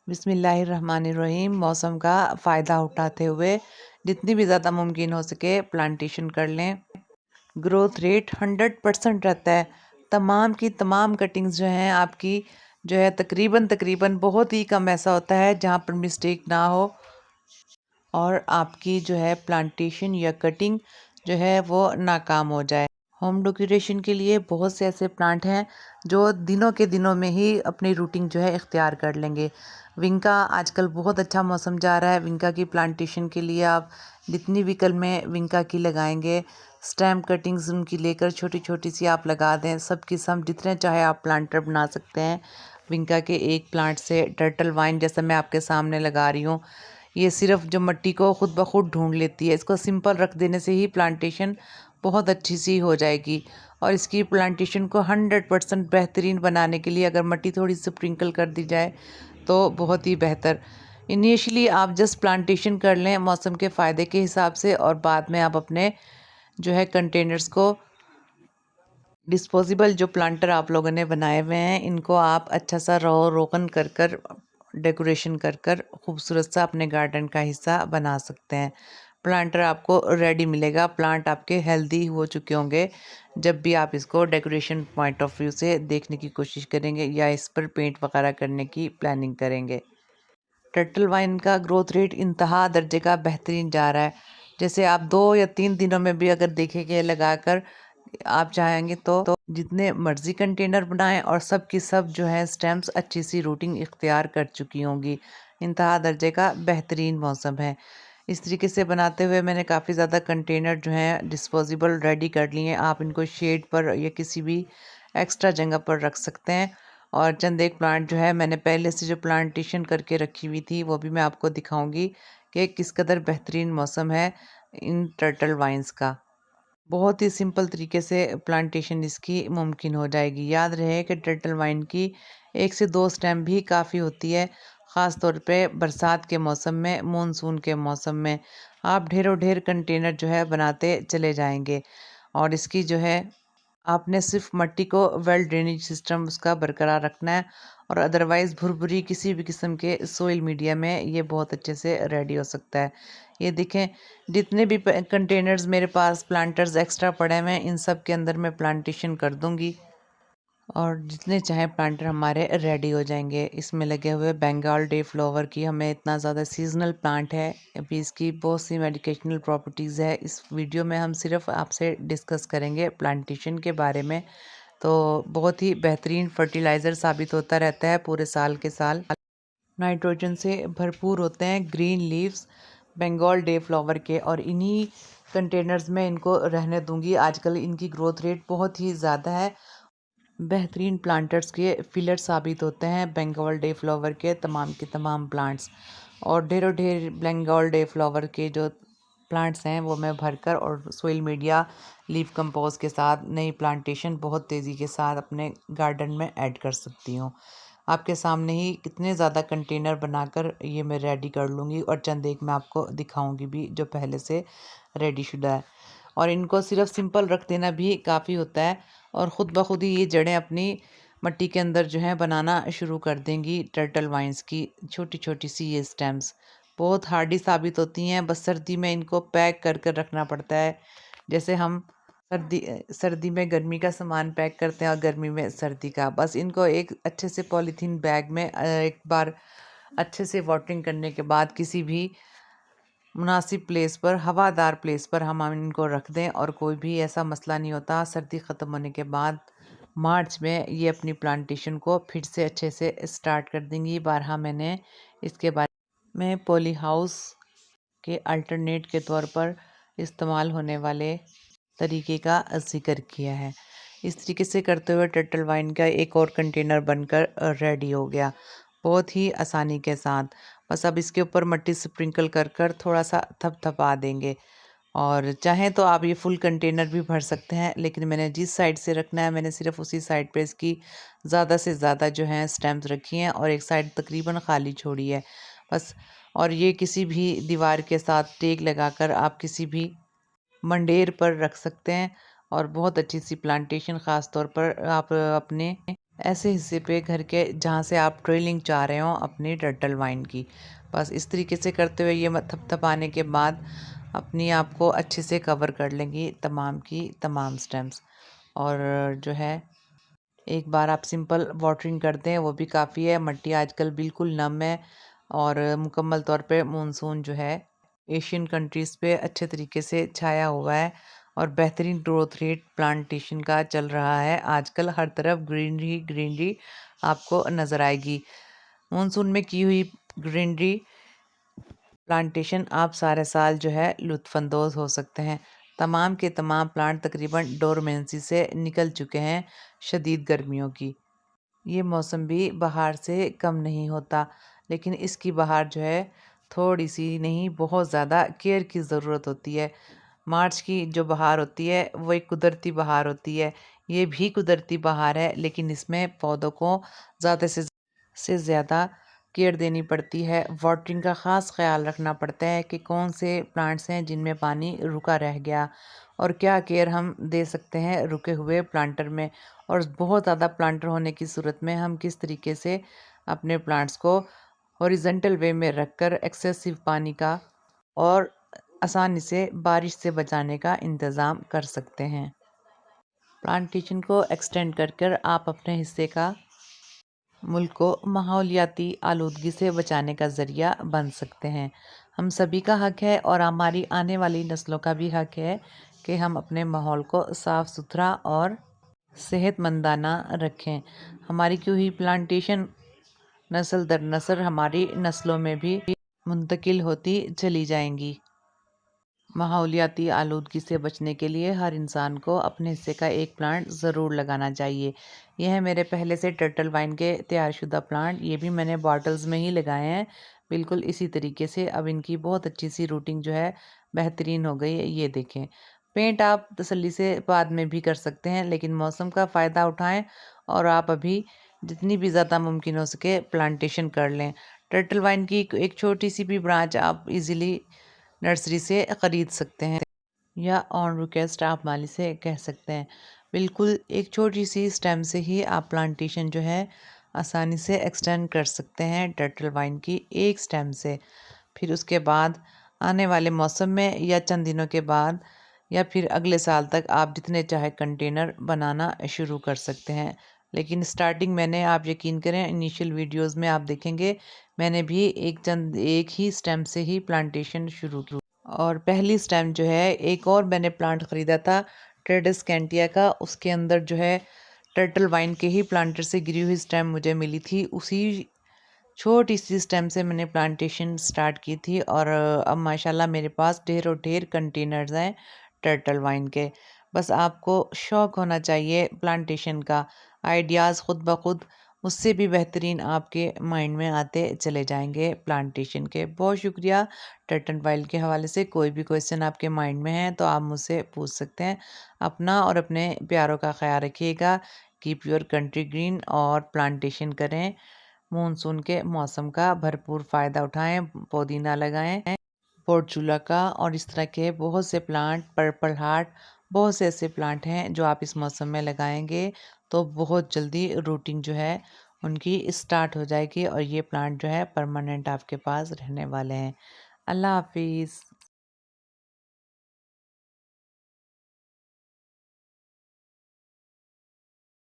बिस्मिल्लाहिर्रहमानिर्रहीम। मौसम का फ़ायदा उठाते हुए जितनी भी ज़्यादा मुमकिन हो सके प्लांटेशन कर लें। ग्रोथ रेट 100% रहता है। तमाम की तमाम कटिंग्स जो हैं आपकी जो है तकरीबन तकरीबन बहुत ही कम ऐसा होता है जहाँ पर मिस्टेक ना हो और आपकी जो है प्लांटेशन या कटिंग जो है वो नाकाम हो जाए। होम डेकोरेशन के लिए बहुत से ऐसे प्लांट हैं जो दिनों के दिनों में ही अपनी रूटिंग जो है इख्तियार कर लेंगे। विंका आजकल बहुत अच्छा मौसम जा रहा है। विंका की प्लांटेशन के लिए आप जितनी भी कल में विंका की लगाएंगे, स्टेम कटिंग्स उनकी लेकर छोटी छोटी सी आप लगा दें। सब की सब जितने चाहे आप प्लांटर बना सकते हैं विंका के एक प्लांट से। टर्टल वाइन जैसा मैं आपके सामने लगा रही हूँ, ये सिर्फ जो मिट्टी को खुद ब खुद ढूंढ लेती है। इसको सिंपल रख देने से ही प्लांटेशन बहुत अच्छी सी हो जाएगी। और इसकी प्लांटेशन को 100% बेहतरीन बनाने के लिए अगर मिट्टी थोड़ी सी स्प्रिंकल कर दी जाए तो बहुत ही बेहतर। इनिशियली आप जस्ट प्लांटेशन कर लें मौसम के फ़ायदे के हिसाब से, और बाद में आप अपने जो है कंटेनर्स को डिस्पोजेबल जो प्लांटर आप लोगों ने बनाए हुए हैं इनको आप अच्छा सा रोगन कर कर डेकोरेशन कर कर खूबसूरत सा अपने गार्डन का हिस्सा बना सकते हैं। प्लांटर आपको रेडी मिलेगा। प्लांट आपके हेल्दी हो चुके होंगे जब भी आप इसको डेकोरेशन पॉइंट ऑफ व्यू से देखने की कोशिश करेंगे या इस पर पेंट वगैरह करने की प्लानिंग करेंगे। टर्टल वाइन का ग्रोथ रेट इंतहा दर्जे का बेहतरीन जा रहा है। जैसे आप 2 या 3 दिनों में भी अगर देखेंगे लगाकर आप चाहेंगे तो जितने मर्जी कंटेनर बनाएं और सब की सब जो है स्टेम्स अच्छी सी रूटिंग इख्तियार कर चुकी होंगी। इंतहा दर्जे का बेहतरीन मौसम है। इस तरीके से बनाते हुए मैंने काफ़ी ज़्यादा कंटेनर जो हैं डिस्पोजेबल रेडी कर लिए हैं। आप इनको शेड पर या किसी भी एक्स्ट्रा जगह पर रख सकते हैं। और चंद एक प्लांट जो है मैंने पहले से जो प्लांटेशन करके रखी हुई थी वो भी मैं आपको दिखाऊंगी कि किस कदर बेहतरीन मौसम है इन टर्टल वाइन्स का। बहुत ही सिंपल तरीके से प्लांटेशन इसकी मुमकिन हो जाएगी। याद रहे कि टर्टल वाइन की 1 से 2 स्टेम भी काफ़ी होती है, ख़ास तौर पे बरसात के मौसम में, मानसून के मौसम में। आप ढेरों ढेर कंटेनर जो है बनाते चले जाएंगे। और इसकी जो है आपने सिर्फ मिट्टी को वेल ड्रेनेज सिस्टम उसका बरकरार रखना है, और अदरवाइज़ भुरभुरी किसी भी किस्म के सोइल मीडिया में ये बहुत अच्छे से रेडी हो सकता है। ये देखें जितने भी कंटेनर्स मेरे पास प्लांटर्स एक्स्ट्रा पड़े हुए हैं इन सब के अंदर मैं प्लांटेशन कर दूंगी और जितने चाहे प्लांटर हमारे रेडी हो जाएंगे। इसमें लगे हुए बंगाल डे फ्लावर की हमें इतना ज़्यादा सीजनल प्लांट है, अभी इसकी बहुत सी मेडिकेशनल प्रॉपर्टीज़ है। इस वीडियो में हम सिर्फ आपसे डिस्कस करेंगे प्लांटेशन के बारे में। तो बहुत ही बेहतरीन फर्टिलाइज़र साबित होता रहता है पूरे साल के साल। नाइट्रोजन से भरपूर होते हैं green leaves Bengal day flower के, और इन्हीं कंटेनर्स में इनको रहने दूंगी। आजकल इनकी ग्रोथ रेट बहुत ही ज़्यादा है। बेहतरीन प्लांटर्स के फिलर साबित होते हैं बंगाल डे फ्लावर के तमाम प्लांट्स। और ढेरों ढेर बंगाल डे फ्लावर के जो प्लांट्स हैं वो मैं भरकर और सोइल मीडिया लीफ कंपोस्ट के साथ नई प्लांटेशन बहुत तेज़ी के साथ अपने गार्डन में ऐड कर सकती हूँ। आपके सामने ही कितने ज़्यादा कंटेनर बनाकर ये मैं रेडी कर लूँगी, और चंद एक मैं आपको दिखाऊंगी भी जो पहले से रेडी शुदा है। और इनको सिर्फ सिंपल रख देना भी काफ़ी होता है, और ख़ुद ब खुद ही ये जड़ें अपनी मिट्टी के अंदर जो है बनाना शुरू कर देंगी। टर्टल वाइन्स की छोटी छोटी सी ये स्टेम्स बहुत हार्डी साबित होती हैं। बस सर्दी में इनको पैक कर कर रखना पड़ता है। जैसे हम सर्दी में गर्मी का सामान पैक करते हैं और गर्मी में सर्दी का। बस इनको एक अच्छे से पॉलीथीन बैग में एक बार अच्छे से वाटरिंग करने के बाद किसी भी मुनासिब प्लेस पर, हवादार प्लेस पर हम इनको रख दें और कोई भी ऐसा मसला नहीं होता। सर्दी ख़त्म होने के बाद मार्च में ये अपनी प्लांटेशन को फिर से अच्छे से स्टार्ट कर देंगी। बारहा मैंने इसके बारे में पॉली हाउस के अल्टरनेट के तौर पर इस्तेमाल होने वाले तरीके का ज़िक्र किया है। इस तरीके से करते हुए टर्टल वाइन का एक और कंटेनर बनकर रेडी हो गया बहुत ही आसानी के साथ। बस अब इसके ऊपर मिट्टी स्प्रिंकल कर कर थोड़ा सा थपथपा देंगे, और चाहें तो आप ये फुल कंटेनर भी भर सकते हैं, लेकिन मैंने जिस साइड से रखना है मैंने सिर्फ उसी साइड पे इसकी ज़्यादा से ज़्यादा जो है स्टैम्प्स रखी हैं और एक साइड तकरीबन खाली छोड़ी है बस। और ये किसी भी दीवार के साथ टेक लगाकर आप किसी भी मंडेर पर रख सकते हैं, और बहुत अच्छी सी प्लांटेशन ख़ास तौर पर आप अपने ऐसे हिस्से पे घर के जहाँ से आप ट्रेलिंग चाह रहे हो अपनी टर्टल वाइन की। बस इस तरीके से करते हुए ये थपथपाने के बाद अपनी आपको अच्छे से कवर कर लेंगी तमाम की तमाम स्टेम्स। और जो है एक बार आप सिंपल वाटरिंग कर दें वो भी काफ़ी है। मिट्टी आजकल बिल्कुल नम है और मुकम्मल तौर पे मानसून जो है एशियन कंट्रीज़ पे अच्छे तरीके से छाया हुआ है और बेहतरीन ग्रोथ रेट प्लांटेशन का चल रहा है। आजकल हर तरफ ग्रीनरी ग्रीनरी आपको नज़र आएगी। मानसून में की हुई ग्रीनरी प्लांटेशन आप सारे साल जो है लुत्फ़अंदोज़ हो सकते हैं। तमाम के तमाम प्लांट तकरीबन डोरमेंसी से निकल चुके हैं शदीद गर्मियों की। ये मौसम भी बहार से कम नहीं होता, लेकिन इसकी बहार जो है थोड़ी-सी नहीं बहुत ज़्यादा केयर की ज़रूरत होती है। मार्च की जो बहार होती है वो एक कुदरती बहार होती है। ये भी कुदरती बहार है लेकिन इसमें पौधों को ज़्यादा से ज़्यादा केयर देनी पड़ती है। वाटरिंग का ख़ास ख़्याल रखना पड़ता है कि कौन से प्लांट्स हैं जिनमें पानी रुका रह गया और क्या केयर हम दे सकते हैं रुके हुए प्लांटर में। और बहुत ज़्यादा प्लांटर होने की सूरत में हम किस तरीके से अपने प्लांट्स को हॉरिजॉन्टल वे में रखकर एक्सेसिव पानी का और आसानी से बारिश से बचाने का इंतज़ाम कर सकते हैं। प्लांटेशन को एक्सटेंड कर कर आप अपने हिस्से का मुल्क को माहौलियाती आलूदगी से बचाने का ज़रिया बन सकते हैं। हम सभी का हक है और हमारी आने वाली नस्लों का भी हक है कि हम अपने माहौल को साफ़ सुथरा और सेहतमंदाना रखें। हमारी की हुई प्लांटेशन नस्ल दर नस्ल हमारी नस्लों में भी मुंतकिल होती चली जाएंगी। माहौलियाती आलूदगी से बचने के लिए हर इंसान को अपने हिस्से का एक प्लांट ज़रूर लगाना चाहिए। यह है मेरे पहले से टर्टल वाइन के तैयारशुदा प्लांट। ये भी मैंने बॉटल्स में ही लगाए हैं बिल्कुल इसी तरीके से। अब इनकी बहुत अच्छी सी रूटिंग जो है बेहतरीन हो गई है। ये देखें, पेंट आप तसल्ली से बाद में भी कर सकते हैं लेकिन मौसम का फ़ायदा उठाएं और आप अभी जितनी भी ज़्यादा मुमकिन हो सके प्लांटेशन कर लें। टर्टल वाइन की एक छोटी सी भी ब्रांच आप इजीली नर्सरी से ख़रीद सकते हैं या ऑन रिक्वेस्ट आप माली से कह सकते हैं। बिल्कुल एक छोटी सी स्टेम से ही आप प्लांटेशन जो है आसानी से एक्सटेंड कर सकते हैं टर्टल वाइन की एक स्टेम से। फिर उसके बाद आने वाले मौसम में या चंद दिनों के बाद या फिर अगले साल तक आप जितने चाहे कंटेनर बनाना शुरू कर सकते हैं। लेकिन स्टार्टिंग मैंने आप यकीन करें इनिशियल वीडियोस में आप देखेंगे मैंने भी एक ही स्टेम से ही प्लांटेशन शुरू की। और पहली स्टेम जो है एक और मैंने प्लांट ख़रीदा था ट्रेडस कैंटिया का, उसके अंदर जो है टर्टल वाइन के ही प्लांटर से गिरी हुई स्टेम मुझे मिली थी। उसी छोटी सी स्टेम से मैंने प्लांटेशन स्टार्ट की थी और अब माशाल्लाह मेरे पास ढेरों ढेर कंटेनर्स हैं टर्टल वाइन के। बस आपको शौक़ होना चाहिए प्लांटेशन का। आइडियाज़ खुद ब खुद उससे भी बेहतरीन आपके माइंड में आते चले जाएंगे प्लांटेशन के। बहुत शुक्रिया। टर्टल वाइन के हवाले से कोई भी क्वेश्चन आपके माइंड में है तो आप मुझसे पूछ सकते हैं। अपना और अपने प्यारों का ख्याल रखिएगा। कीप योर कंट्री ग्रीन और प्लांटेशन करें। मानसून के मौसम का भरपूर फ़ायदा उठाएं। पुदीना लगाएं, पोर्चुला का और इस तरह के बहुत से प्लांट, पर्पल हार्ट, बहुत से ऐसे प्लांट हैं जो आप इस मौसम में लगाएंगे तो बहुत जल्दी रूटिंग जो है उनकी स्टार्ट हो जाएगी और ये प्लांट जो है परमानेंट आपके पास रहने वाले हैं। अल्लाह हाफिज़।